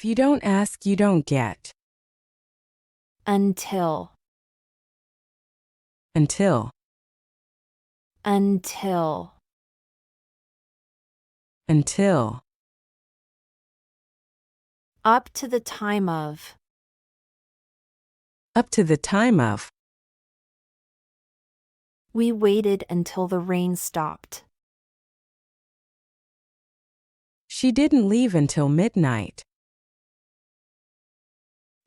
If you don't ask, you don't get. Until. Until. Until. Until. Up to the time of. Up to the time of. We waited until the rain stopped. She didn't leave until midnight.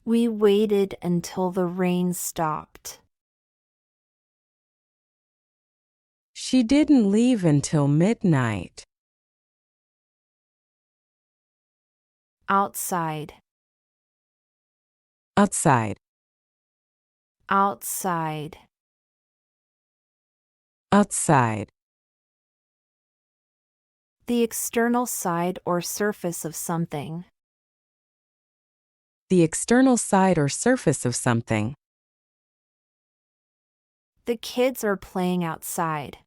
We waited until the rain stopped. She didn't leave until midnight. Outside. Outside. Outside. Outside. The external side or surface of something. The external side or surface of something. The kids are playing outside.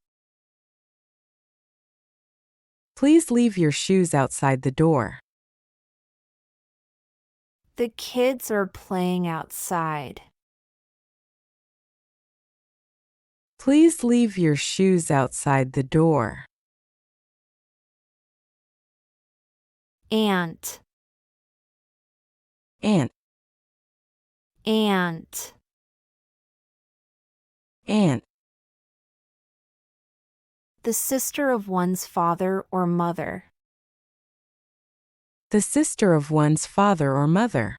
Please leave your shoes outside the door. The kids are playing outside. Please leave your shoes outside the door. Aunt. Aunt. Aunt. Aunt. The sister of one's father or mother. The sister of one's father or mother.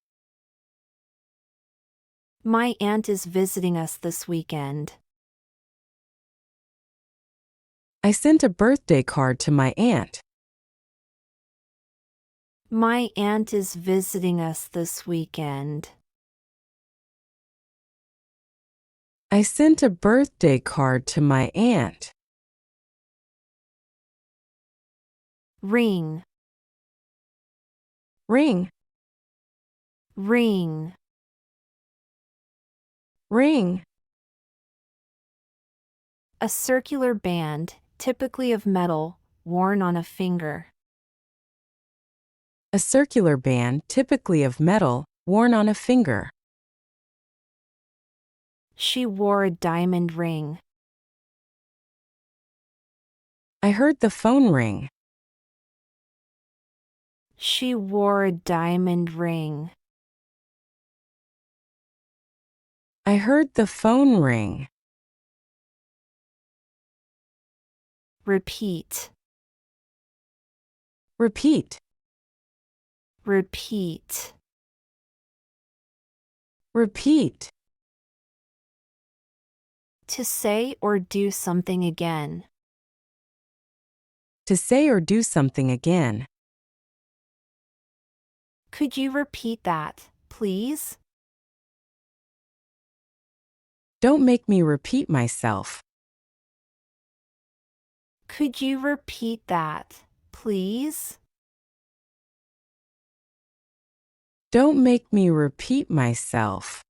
My aunt is visiting us this weekend. I sent a birthday card to my aunt. My aunt is visiting us this weekend. I sent a birthday card to my aunt. Ring. Ring. Ring. Ring. A circular band, typically of metal, worn on a finger. A circular band, typically of metal, worn on a finger. She wore a diamond ring. I heard the phone ring. She wore a diamond ring. I heard the phone ring. Repeat. Repeat. Repeat. Repeat. To say or do something again. To say or do something again. Could you repeat that, please? Don't make me repeat myself. Could you repeat that, please? Don't make me repeat myself.